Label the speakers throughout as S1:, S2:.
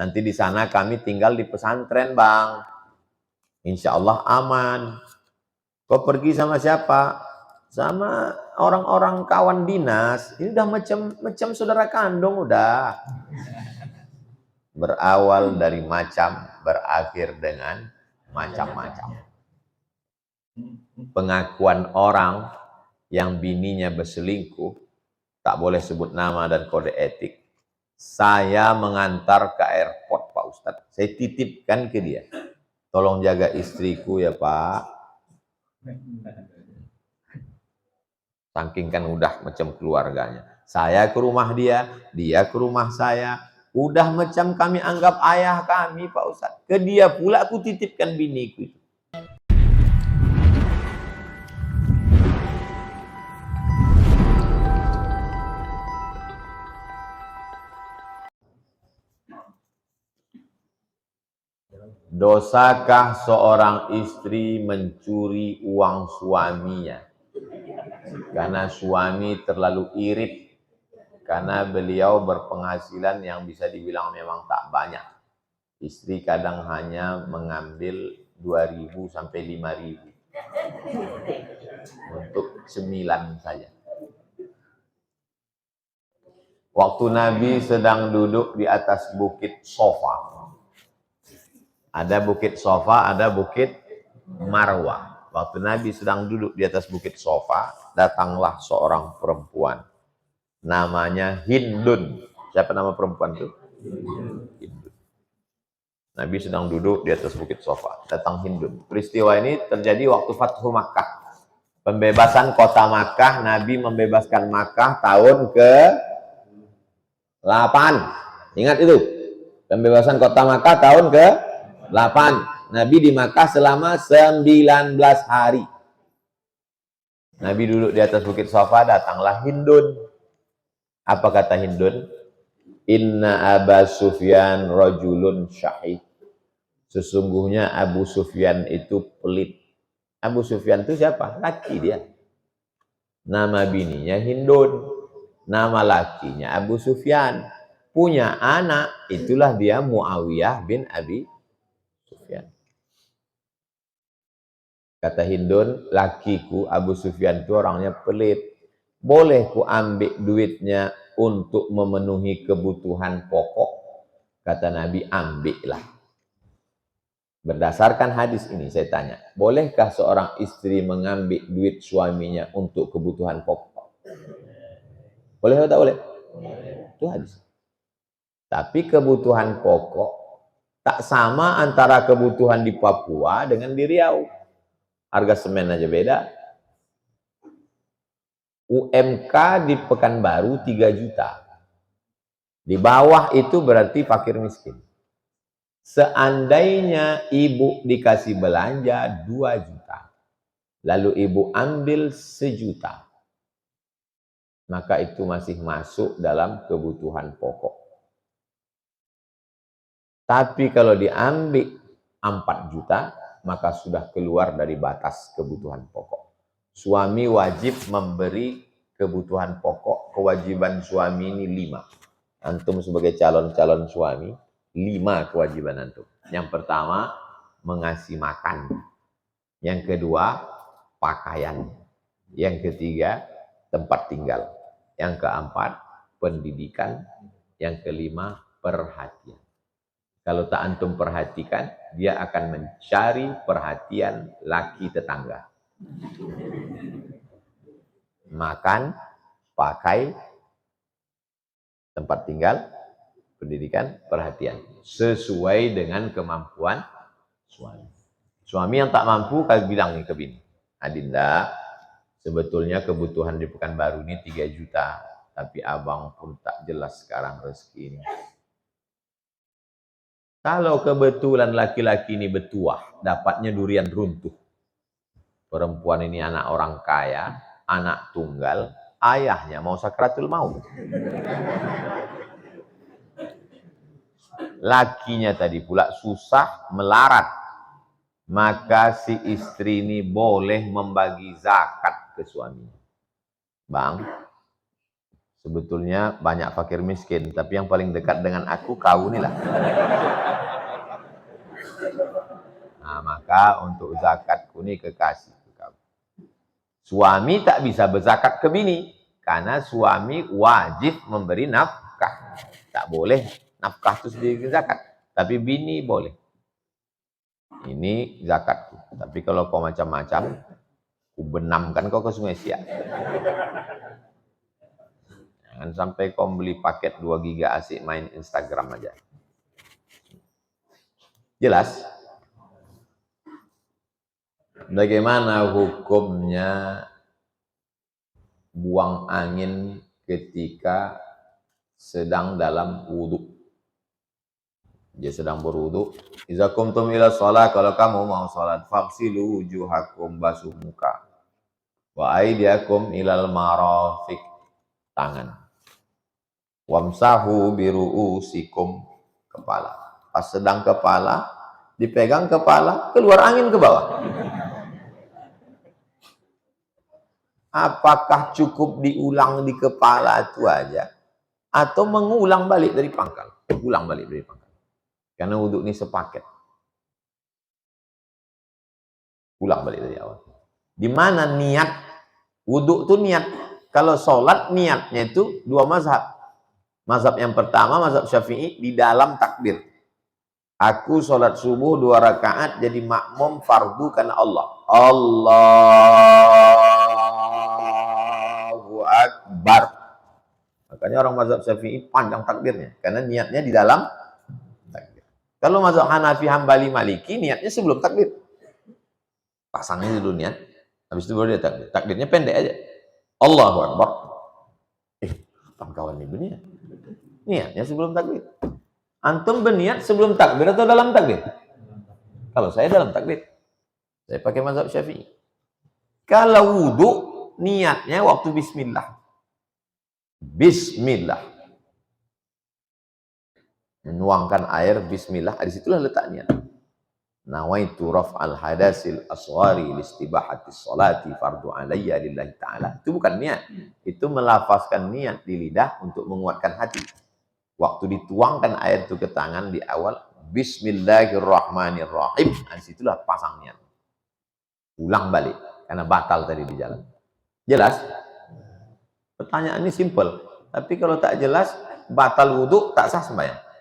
S1: Nanti di sana kami tinggal di pesantren, Bang. Insya Allah aman. Kau pergi sama siapa? Sama orang-orang kawan dinas. Ini udah macam saudara kandung udah. Berawal dari macam, berakhir dengan macam-macam. Pengakuan orang yang bininya berselingkuh, tak boleh sebut nama dan kode etik. Saya mengantar ke airport, Pak Ustadz. Saya titipkan ke dia. Tolong jaga istriku ya, Pak. Saking kan udah macam keluarganya. Saya ke rumah dia, dia ke rumah saya. Udah macam kami anggap ayah kami, Pak Ustadz. Ke dia pula aku titipkan biniku itu. Dosakah seorang istri mencuri uang suaminya? Karena suami terlalu irit. Karena beliau berpenghasilan yang bisa dibilang memang tak banyak. Istri kadang hanya mengambil 2.000 sampai 5.000 untuk cemilan saja. Waktu Nabi sedang duduk di atas bukit Sofa. Ada bukit Sofa, ada bukit Marwah. Waktu Nabi sedang duduk di atas bukit Sofa, datanglah seorang perempuan. Namanya Hindun. Siapa nama perempuan itu? Hindun. Nabi sedang duduk di atas bukit Sofa. Datang Hindun. Peristiwa ini terjadi waktu Fathu Makkah. Pembebasan kota Makkah. Nabi membebaskan Makkah tahun ke-8. Ingat itu. Pembebasan kota Makkah tahun ke-8. Nabi di Makkah selama 19 hari. Nabi duduk di atas bukit Sofa, datanglah Hindun. Apa kata Hindun? Inna Aba Sufyan rajulun syahid. Sesungguhnya Abu Sufyan itu pelit. Abu Sufyan itu siapa? Laki dia. Nama bininya Hindun. Nama lakinya Abu Sufyan. Punya anak, itulah dia Muawiyah bin Abi Sufyan. Kata Hindun, lakiku Abu Sufyan itu orangnya pelit. Boleh ku ambil duitnya untuk memenuhi kebutuhan pokok? Kata Nabi, ambillah. Berdasarkan hadis ini saya tanya, bolehkah seorang istri mengambil duit suaminya untuk kebutuhan pokok? Boleh atau tak boleh? Itu hadis. Tapi kebutuhan pokok tak sama antara kebutuhan di Papua dengan di Riau. Harga semen aja beda. UMK di Pekanbaru 3 juta. Di bawah itu berarti fakir miskin. Seandainya ibu dikasih belanja 2 juta, lalu ibu ambil 1 juta, maka itu masih masuk dalam kebutuhan pokok. Tapi kalau diambil 4 juta, maka sudah keluar dari batas kebutuhan pokok. Suami wajib memberi kebutuhan pokok. Kewajiban suami ini 5. Antum sebagai calon-calon suami, 5 kewajiban antum. Yang pertama, mengasih makan. Yang kedua, pakaian. Yang ketiga, tempat tinggal. Yang keempat, pendidikan. Yang kelima, perhatian. Kalau tak antum perhatikan, dia akan mencari perhatian laki tetangga. Makan, pakai, tempat tinggal, pendidikan, perhatian. Sesuai dengan kemampuan suami. Suami yang tak mampu, kali bilang nih ke bini, Adinda, sebetulnya kebutuhan di Pekanbaru ini 3 juta. Tapi abang pun tak jelas sekarang rezeki ini. Kalau kebetulan laki-laki ini bertuah, dapatnya durian runtuh. Perempuan ini anak orang kaya, anak tunggal, ayahnya mau sakratul maut. Lakinya tadi pula susah melarat. Maka si istri ini boleh membagi zakat ke suaminya. Bang, Sebetulnya banyak fakir miskin, tapi yang paling dekat dengan aku kau nih lah. Nah, maka untuk zakatku nih kekasih kau. Suami tak bisa berzakat ke bini, karena suami wajib memberi nafkah. Tak boleh nafkah itu sendiri zakat, tapi bini boleh. Ini zakatku. Tapi kalau kau macam-macam, ku benamkan kau ke Sungai Siak. Jangan sampai kau beli paket 2 giga asik main Instagram aja. Jelas? Bagaimana hukumnya buang angin ketika sedang dalam wudhu? Dia sedang berwudhu. Iza kumtum ila sholat, kalau kamu mau sholat, faghsilu wujuhakum, basuh muka. Wa aydiyakum ilal marafiq, tangan. Wamsahu biru'usikum, kepala. Pas sedang kepala, dipegang kepala, keluar angin ke bawah. Apakah cukup diulang di kepala itu aja? Atau mengulang balik dari pangkal? Ulang balik dari pangkal. Karena wudhu ini sepaket. Ulang balik dari awal. Di mana niat? Wudhu itu niat. Kalau sholat niatnya itu 2 mazhab. Mazhab yang pertama, mazhab Syafi'i, di dalam takbir. Aku sholat subuh 2 rakaat jadi makmum fardu karena Allah. Allahu Akbar. Makanya orang mazhab Syafi'i panjang takbirnya. Karena niatnya di dalam takbir. Kalau mazhab Hanafi, Hambali, Maliki, niatnya sebelum takbir. Pasangnya dulu niat. Habis itu baru dia takbir. Takbirnya pendek aja. Allahu Akbar. Kawan ini berniat. Niatnya sebelum takbir. Antum berniat sebelum takbir atau dalam takbir? Kalau saya dalam takbir. Saya pakai mazhab Syafi'i. Kalau wudhu, niatnya waktu bismillah. Bismillah. Menuangkan air, bismillah. Disitulah letaknya. Nawaitu raf'al hadasil asghari listibahatis salati fardu alayya lillahi ta'ala. Itu bukan niat. Itu melafazkan niat di lidah untuk menguatkan hati. Waktu dituangkan air itu ke tangan di awal, bismillahirrahmanirrahim. Disitulah pasang niat. Ulang balik. Karena batal tadi di jalan. Jelas? Pertanyaan ini simple. Tapi kalau tak jelas, batal wudhu, tak sah sembahyang.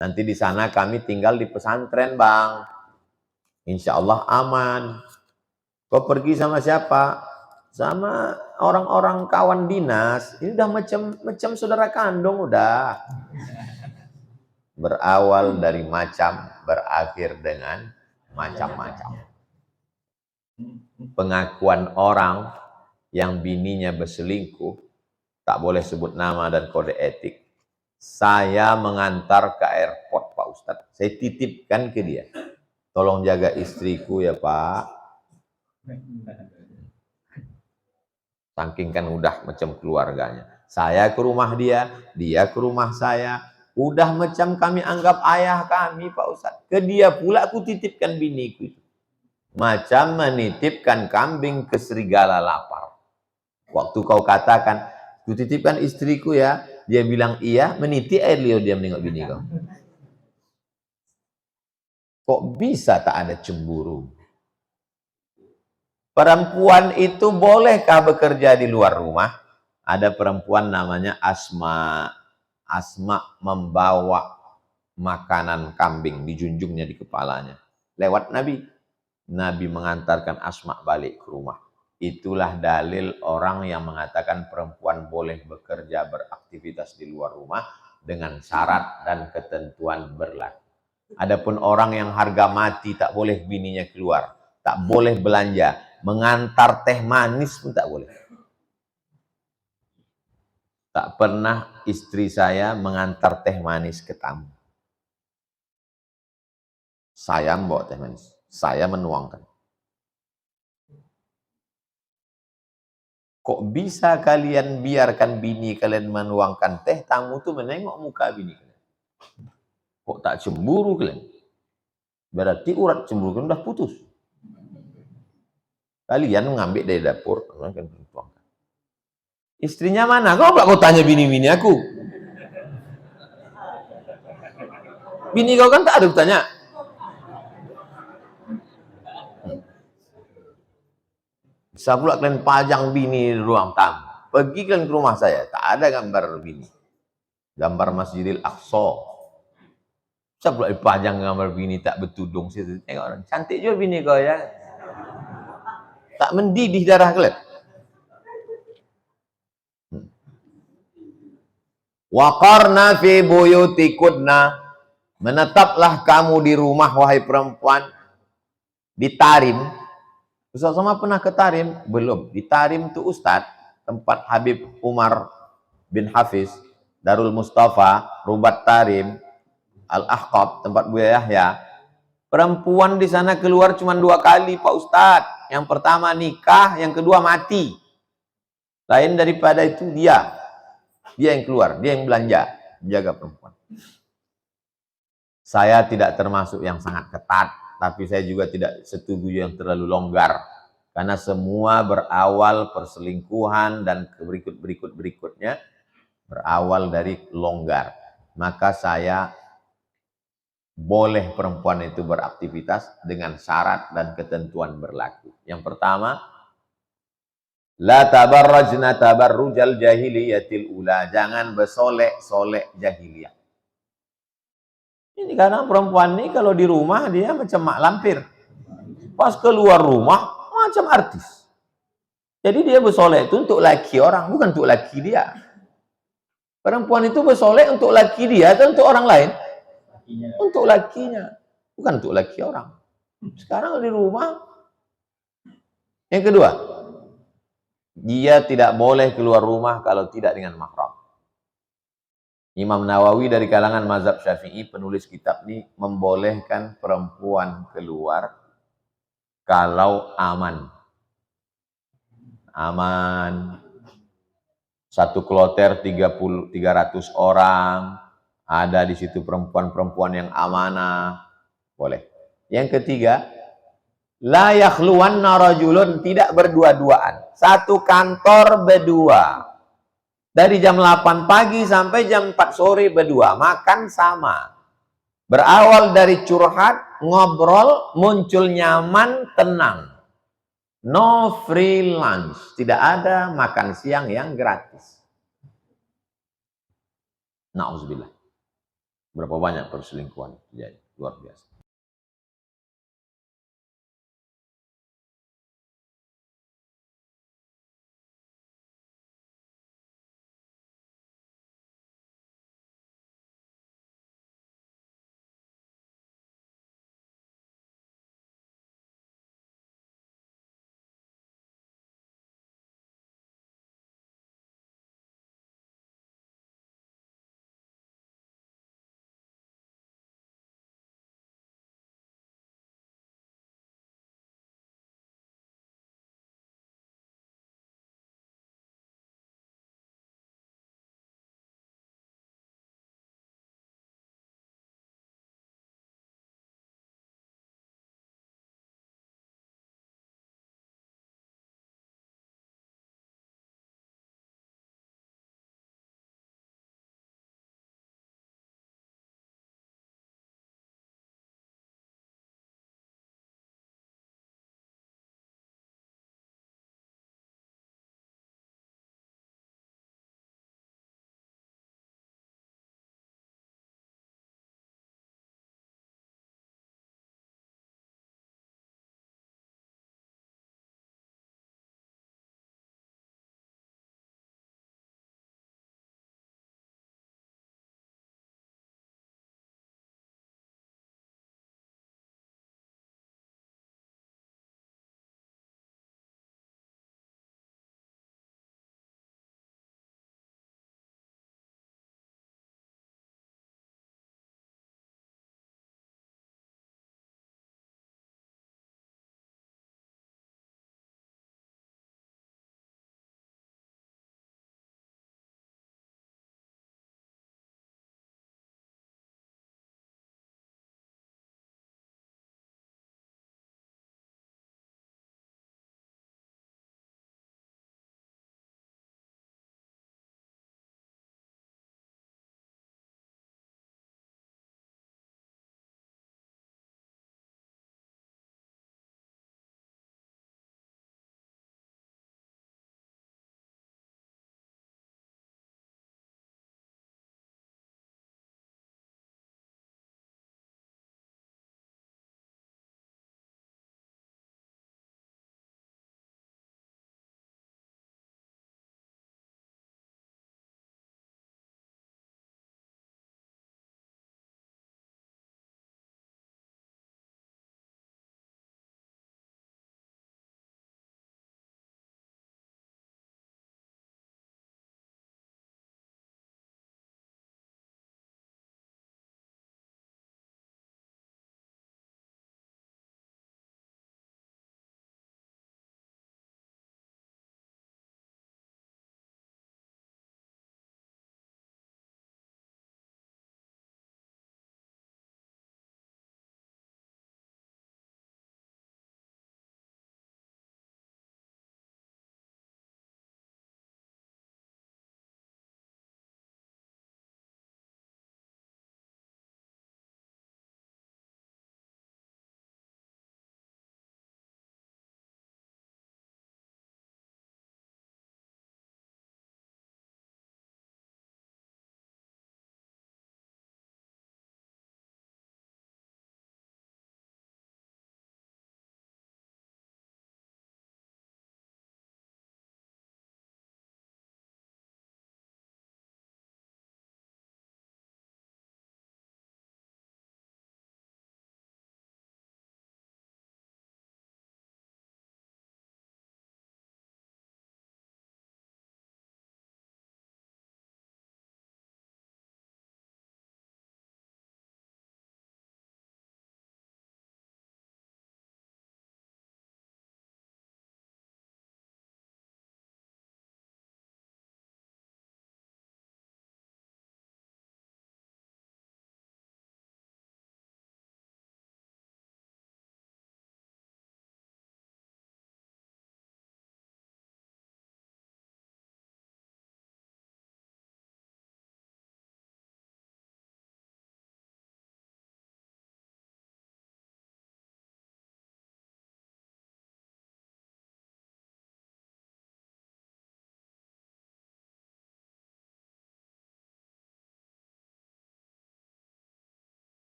S1: Nanti di sana kami tinggal di pesantren, Bang. Insya Allah aman. Kau pergi sama siapa? Sama orang-orang kawan dinas. Ini udah macam saudara kandung udah. Berawal dari macam, berakhir dengan macam-macam. Pengakuan orang yang bininya berselingkuh, tak boleh sebut nama dan kode etik. Saya mengantar ke airport, Pak Ustadz. Saya titipkan ke dia. Tolong jaga istriku ya, Pak. Saking kan udah macam keluarganya. Saya ke rumah dia ke rumah saya. Udah macam kami anggap ayah kami, Pak Ustadz. Ke dia pula aku titipkan biniku. Macam menitipkan kambing ke serigala lapar. Waktu kau katakan, ku titipkan istriku ya, dia bilang iya, meniti air liur dia menengok bini kau. Kok bisa tak ada cemburu? Perempuan itu bolehkah bekerja di luar rumah? Ada perempuan namanya Asma. Asma membawa makanan kambing, dijunjungnya di kepalanya. Lewat Nabi. Nabi mengantarkan Asma balik ke rumah. Itulah dalil orang yang mengatakan perempuan boleh bekerja beraktivitas di luar rumah dengan syarat dan ketentuan berlaku. Adapun orang yang harga mati tak boleh bininya keluar, tak boleh belanja, mengantar teh manis pun tak boleh. Tak pernah istri saya mengantar teh manis ke tamu. Saya membawa teh manis, saya menuangkan. Kok bisa kalian biarkan bini kalian menuangkan teh, tamu tuh menengok muka bini kalian? Kok tak cemburu kalian? Berarti urat cemburu kalian udah putus. Kalian mengambil dari dapur, kalian tuangkan. Istrinya mana? Kau tanya bini-bini aku. Bini kau kan tak ada tanya. Bisa pula kalian pajang bini di ruang tamu. Pergi kalian ke rumah saya, tak ada gambar bini. Gambar Masjidil Aqsa. Bisa pula dipajang gambar bini tak bertudung situ. Tengok orang, cantik juga bini kau ya. Tak mendidih darah kalian. Waqarna fi buyutikunna. Menetaplah kamu di rumah wahai perempuan. Di Tarim. Ustaz Somad pernah ke Tarim? Belum. Di Tarim itu Ustadz, tempat Habib Umar bin Hafiz, Darul Mustafa, Rubat Tarim, Al-Ahqab, tempat Buya Yahya. Perempuan di sana keluar cuma 2 kali, Pak Ustadz. Yang pertama nikah, yang kedua mati. Lain daripada itu dia yang keluar, dia yang belanja, menjaga perempuan. Saya tidak termasuk yang sangat ketat, tapi saya juga tidak setuju yang terlalu longgar. Karena semua berawal perselingkuhan dan berikutnya berawal dari longgar. Maka saya boleh perempuan itu beraktivitas dengan syarat dan ketentuan berlaku. Yang pertama, la tabarrajna tabarrujal jahiliyatil ula. Jangan bersolek-solek jahiliyah. Ini karena perempuan ini kalau di rumah dia macam mak lampir. Pas keluar rumah macam artis. Jadi dia bersolek itu untuk laki orang, bukan untuk laki dia. Perempuan itu bersolek untuk laki dia atau untuk orang lain? Untuk lakinya, bukan untuk laki orang. Sekarang di rumah. Yang kedua, dia tidak boleh keluar rumah kalau tidak dengan mahram. Imam Nawawi dari kalangan mazhab Syafi'i, penulis kitab ini, membolehkan perempuan keluar kalau aman. Aman. Satu kloter 300 orang, ada di situ perempuan-perempuan yang amanah, boleh. Yang ketiga, la yakhluwanna rajulun, tidak berdua-duaan. Satu kantor berdua. Dari jam 8 pagi sampai jam 4 sore berdua, makan sama. Berawal dari curhat, ngobrol, muncul nyaman, tenang. No free lunch, tidak ada makan siang yang gratis. Na'udzubillah. Berapa banyak perselingkuhan terjadi, luar biasa.